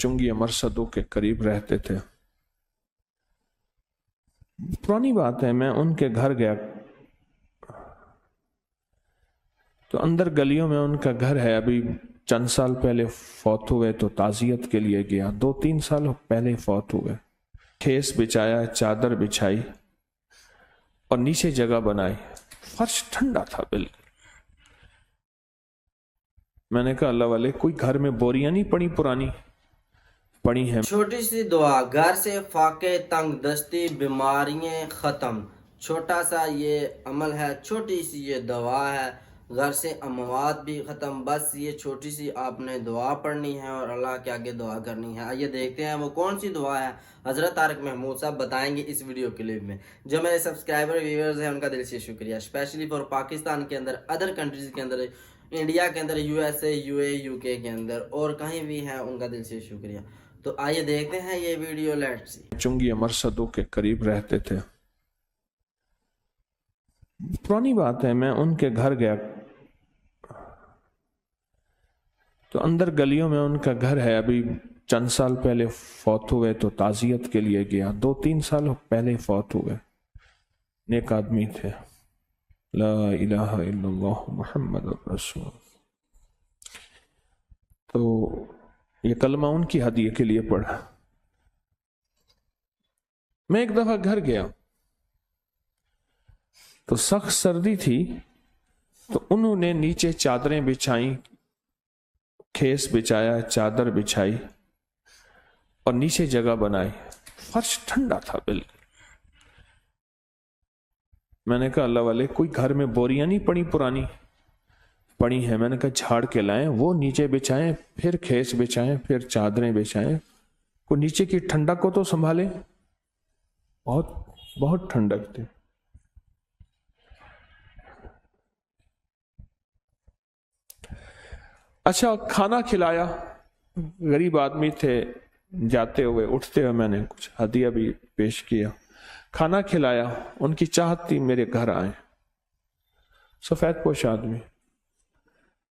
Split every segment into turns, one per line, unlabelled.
चुंगी मरसदों के करीब रहते थे। पुरानी बात है, मैं उनके घर गया तो अंदर गलियों में उनका घर है। अभी चंद साल पहले फौत हुए तो ताजियत के लिए गया। 2-3 साल पहले फौत हुए। खेस बिछाया, चादर बिछाई और नीचे जगह बनाई। फर्श ठंडा था बिल्कुल। मैंने कहा अल्लाह वाले, कोई घर में बोरियां नहीं पड़ी पुरानी पड़ी हैं।
छोटी सी दुआ, घर से फाके तंग दस्ती बीमारियां खत्म। छोटा सा ये अमल है, छोटी सी ये दवा है, घर से अमवात भी ख़त्म। बस ये छोटी सी आपने दुआ पढ़नी है और अल्लाह के आगे दुआ करनी है। आइए देखते हैं वो कौन सी दुआ है। हज़रत तारिक महमूद साहब बताएंगे इस वीडियो क्लिप में। जो मेरे सब्सक्राइबर व्यूअर्स हैं उनका दिल से शुक्रिया, स्पेशली फॉर पाकिस्तान के अंदर, अदर कंट्रीज़ के अंदर, इंडिया के अंदर, USA, UAE, UK के अंदर और कहीं भी है, उनका दिल से शुक्रिया। तो आइए देखते हैं ये वीडियो, लेट्स सी।
चुंगी मरसदों के करीब रहते थे। पुरानी बात है, मैं उनके घर गया तो अंदर गलियों में उनका घर है। अभी चंद साल पहले फौत हुए तो ताजियत के लिए गया। 2-3 साल पहले फौत हुए। नेक आदमी थे। ला इलाहा इल्लल्लाह मुहम्मद रसूल। तो ये कलमा उनकी हदिया के लिए पढ़ा। मैं एक दफा घर गया तो सख्त सर्दी थी, तो उन्होंने नीचे चादरें बिछाई, खेस बिछाया, चादर बिछाई और नीचे जगह बनाई। फर्श ठंडा था बिल्कुल। मैंने कहा अल्लाह वाले, कोई घर में बोरियां नहीं पड़ी पुरानी पड़ी हैं। मैंने कहा झाड़ के लाएं, वो नीचे बिछाएं, फिर खेस बिछाएं, फिर चादरें बिछाएं। को नीचे की ठंडक को तो संभाले। बहुत बहुत ठंडक थी। अच्छा, खाना खिलाया। गरीब आदमी थे, जाते हुए उठते हुए मैंने कुछ हदिया भी पेश किया। खाना खिलाया। उनकी चाहत थी मेरे घर आए। सफेद पोश आदमी।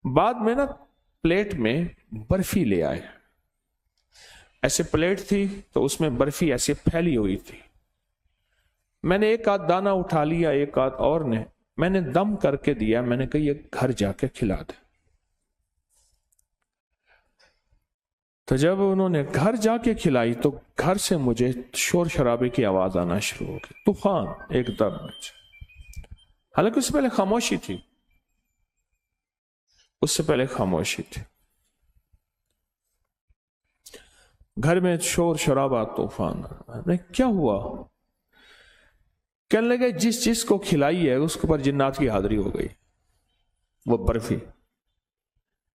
बाद में ना प्लेट में बर्फी ले आए। ऐसे प्लेट थी तो उसमें बर्फी ऐसे फैली हुई थी। मैंने एक आध दाना उठा लिया, एक आध और ने मैंने दम करके दिया। मैंने कहा ये घर जाके खिला दे। तो जब उन्होंने घर जाके खिलाई तो घर से मुझे शोर शराबे की आवाज आना शुरू हो गई। तूफान एकदम। हालांकि उससे पहले खामोशी थी, उससे पहले खामोशी थी। घर में शोर शराबा, तूफान। क्या हुआ? कहने लगे जिस चीज को खिलाई है उसके ऊपर जिन्नात की हाजिरी हो गई। वो बर्फी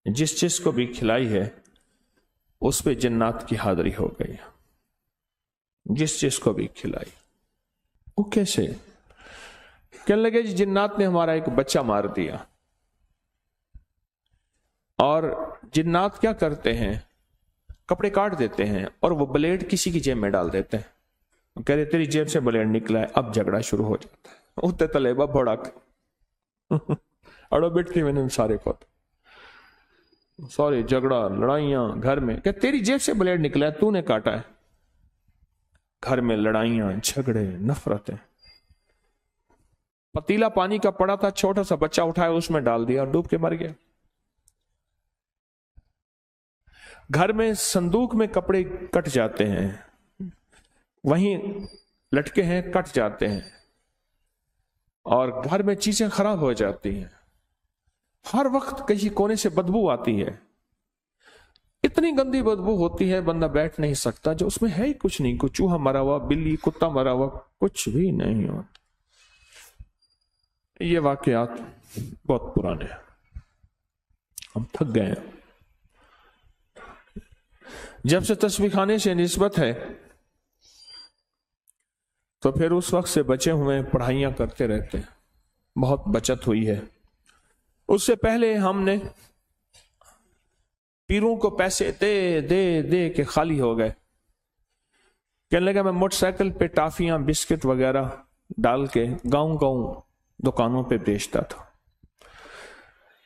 जिस चीज को भी खिलाई है उस पे जिन्नात की हाजिरी हो गई। जिस चीज को भी खिलाई। वो कैसे? कहने लगे जी जिन्नात ने हमारा एक बच्चा मार दिया। और जिन्नात क्या करते हैं, कपड़े काट देते हैं और वो ब्लेड किसी की जेब में डाल देते हैं। कह रहे तेरी जेब से ब्लेड निकला है। अब झगड़ा शुरू हो जाता है। उतने तलेबा भड़क अड़ो बिट थी मैंने सारे को। सॉरी, झगड़ा, लड़ाइयां घर में। क्या तेरी जेब से ब्लेड निकला है, तूने काटा है। घर में लड़ाइयां, झगड़े, नफरतें। पतीला पानी का पड़ा था, छोटा सा बच्चा उठाया उसमें डाल दिया और डूब के मर गया। घर में संदूक में कपड़े कट जाते हैं, वहीं लटके हैं, कट जाते हैं और घर में चीजें खराब हो जाती हैं। हर वक्त कहीं कोने से बदबू आती है। इतनी गंदी बदबू होती है बंदा बैठ नहीं सकता, जो उसमें है ही कुछ नहीं। कोई चूहा मरा हुआ, बिल्ली, कुत्ता मरा हुआ, कुछ भी नहीं होता। ये वाकयात बहुत पुराने हैं, हम थक गए हैं। जब से तस्बीह खाने से निस्बत है तो फिर उस वक्त से बचे हुए पढ़ाइयां करते रहते हैं। बहुत बचत हुई है। उससे पहले हमने पीरों को पैसे दे दे दे के खाली हो गए। कहने लगा मैं मोटरसाइकिल पे टाफियां, बिस्किट वगैरह डाल के गांव गांव दुकानों पे बेचता था।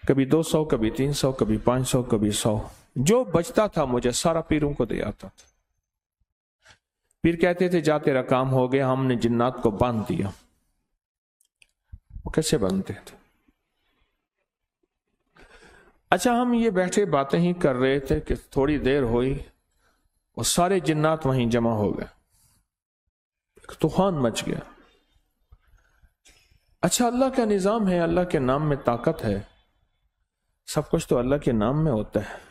कभी 200, कभी 300, कभी 500, कभी 100। जो बचता था मुझे सारा पीरों को दे आता था। पीर कहते थे जा तेरा काम हो गया, हमने जिन्नात को बांध दिया। वो कैसे बांधते थे? अच्छा, हम ये बैठे बातें ही कर रहे थे कि थोड़ी देर हुई और सारे जिन्नात वहीं जमा हो गए, तूफान मच गया। अच्छा, अल्लाह का निजाम है, अल्लाह के नाम में ताकत है, सब कुछ तो अल्लाह के नाम में होता है।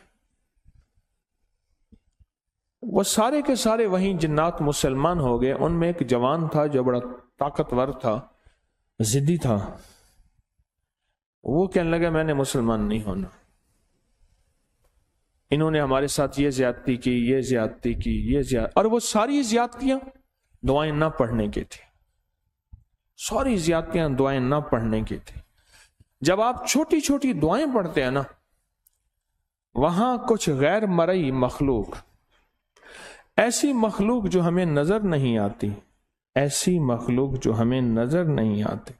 वो सारे के सारे वहीं जिन्नात मुसलमान हो गए। उनमें एक जवान था जो बड़ा ताकतवर था, जिद्दी था। वो कहने लगा मैंने मुसलमान नहीं होना, इन्होंने हमारे साथ ये ज्यादती की, ये ज्यादती की, ये और वो सारी ज्यादतियां दुआएं ना पढ़ने की थी। सारी ज्यादतियां दुआएं ना पढ़ने की थी। जब आप छोटी छोटी दुआएं पढ़ते हैं ना, वहां कुछ गैर मरई मखलूक, ऐसी मखलूक जो हमें नजर नहीं आती, ऐसी मखलूक जो हमें नजर नहीं आती,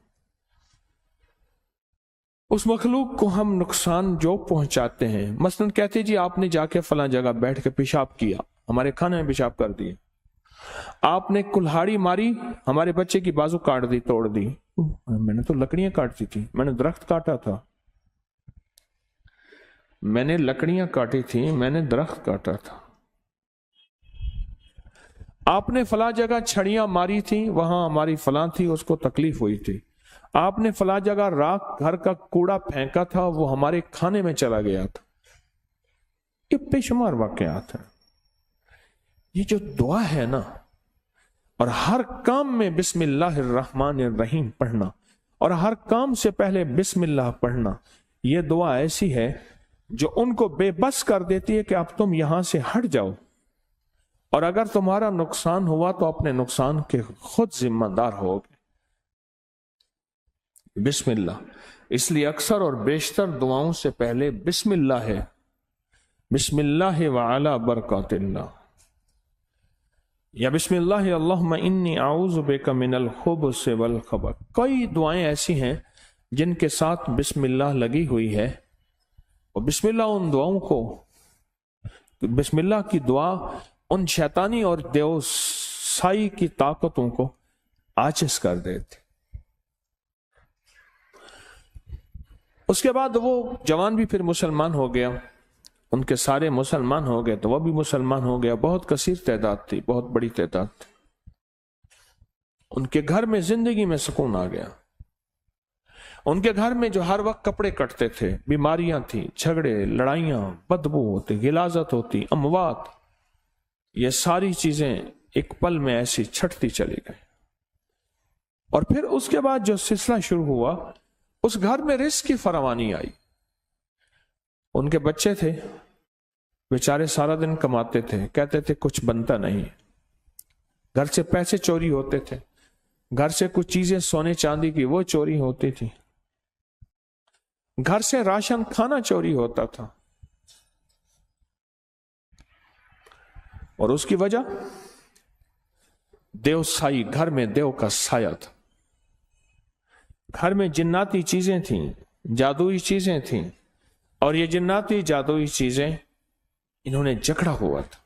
उस मखलूक को हम नुकसान जो पहुंचाते हैं। मसलन कहते जी आपने जाके फलां जगह बैठ के पेशाब किया, हमारे खाने में पेशाब कर दिए। आपने कुल्हाड़ी मारी, हमारे बच्चे की बाजू काट दी, तोड़ दी। मैंने तो लकड़ियां काटती थी, मैंने दरख्त काटा था, मैंने लकड़ियां काटी थी, मैंने दरख्त काटा था। आपने फला जगह छड़ियां मारी थी, वहां हमारी फलां थी, उसको तकलीफ हुई थी। आपने फला जगह राख घर का कूड़ा फेंका था, वो हमारे खाने में चला गया था। ये बेशुमार वाकयात है। ये जो दुआ है ना, और हर काम में बिस्मिल्लाहिर्रहमानिर्रहीम पढ़ना, और हर काम से पहले बिस्मिल्लाह पढ़ना, ये दुआ ऐसी है जो उनको बेबस कर देती है कि अब तुम यहां से हट जाओ, और अगर तुम्हारा नुकसान हुआ तो अपने नुकसान के खुद जिम्मेदार होगे। बिस्मिल्लाह, इसलिए अक्सर और बेशतर दुआओं से पहले बिस्मिल्लाह है। बिस्मिल्लाह व अला बरकातिल्लाह, या बिस्मिल्लाह अल्लाहुम्मा इन्नी आऊज़ु बिका मिनल खुबुस वल खबर। कई दुआएं ऐसी हैं जिनके साथ बिस्मिल्लाह लगी हुई है, और बिस्मिल्लाह उन दुआओं को, बिस्मिल्लाह की दुआ उन शैतानी और देवसाई की ताकतों को आजिज़ कर देते। उसके बाद वो जवान भी फिर मुसलमान हो गया, उनके सारे मुसलमान हो गए, तो वह भी मुसलमान हो गया। बहुत कसीर तादाद थी, बहुत बड़ी तादाद थी। उनके घर में जिंदगी में सुकून आ गया। उनके घर में जो हर वक्त कपड़े कटते थे, बीमारियां थी, झगड़े, लड़ाइयां, बदबू होती, गिलाजत होती, अमवात, ये सारी चीजें एक पल में ऐसी छटती चली गई। और फिर उसके बाद जो सिलसिला शुरू हुआ, उस घर में रिस्क की फरावानी आई। उनके बच्चे थे, बेचारे सारा दिन कमाते थे, कहते थे कुछ बनता नहीं। घर से पैसे चोरी होते थे, घर से कुछ चीजें सोने चांदी की वो चोरी होती थी, घर से राशन खाना चोरी होता था। और उसकी वजह देवसाई, घर में देव का साया था, घर में जिन्नाती चीजें थीं, जादुई चीजें थीं, और ये जिन्नाती जादुई चीजें इन्होंने जकड़ा हुआ था।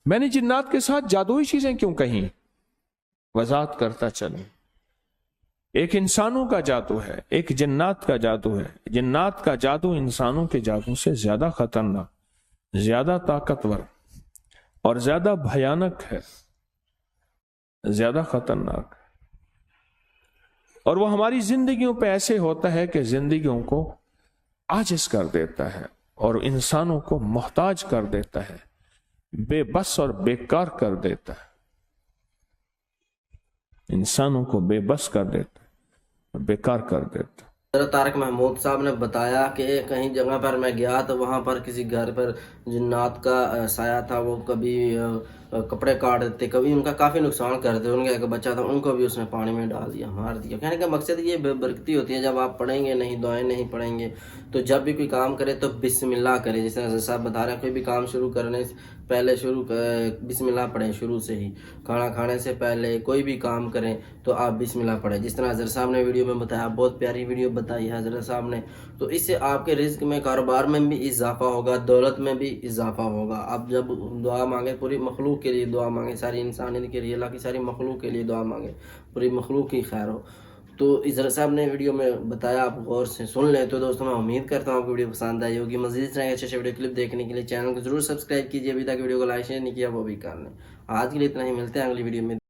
मैंने जिन्नात के साथ जादुई चीजें क्यों कहीं, वजाहत करता चलूं। एक इंसानों का जादू है, एक जिन्नात का जादू है। जिन्नात का जादू इंसानों के जादू से ज्यादा खतरनाक, ज्यादा ताकतवर और ज्यादा भयानक है, ज्यादा खतरनाक। और वो हमारी जिंदगियों पे ऐसे होता है कि जिंदगियों को आजिज कर देता है और इंसानों को मोहताज कर देता है, बेबस और बेकार कर देता है, इंसानों को बेबस कर देता है और बेकार कर देता है।
तारक महमूद साहब ने बताया कि कहीं जगह पर मैं गया तो वहाँ पर किसी घर पर जन्नात का साया था, वो कभी कपड़े काट देते, कभी उनका काफ़ी नुकसान कर देते। उनका एक बच्चा था, उनको भी उसने पानी में डाल दिया, मार दिया। कहने का मकसद ये बरकती होती है, जब आप पढ़ेंगे नहीं, दुआएं नहीं पढ़ेंगे, तो जब भी कोई काम करें तो बिस्मिल्लाह करें। जिस तरह साहब बता रहे हैं, कोई भी काम शुरू करने से पहले बिस्मिल्लाह पढ़ें शुरू से ही। खाना खाने से पहले कोई भी काम करें तो आप बिस्मिल्लाह पढ़ें। जिस तरह हज़रत साहब ने वीडियो में बताया, बहुत प्यारी वीडियो बताई है हज़रत साहब ने। तो इससे आपके रिज़्क में, कारोबार में भी इजाफा होगा, दौलत में भी इजाफा होगा। आप जब दुआ मांगे, पूरी मखलूक के लिए दुआ मांगे, सारी इंसानियत के लिए, अल्लाह की सारी मखलूक के लिए दुआ मांगे, पूरी मखलूक की खैर हो। तो हज़रत साहब ने वीडियो में बताया, आप गौर से सुन लें। तो दोस्तों, मैं उम्मीद करता हूँ आपको वीडियो पसंद आई होगी। मज़ीद इस तरह के अच्छे वीडियो क्लिप देखने के लिए चैनल को जरूर सब्सक्राइब कीजिए। अभी तक वीडियो को लाइक शेयर नहीं किया वो भी कर लें। आज के लिए इतना ही, मिलते हैं अगली वीडियो में।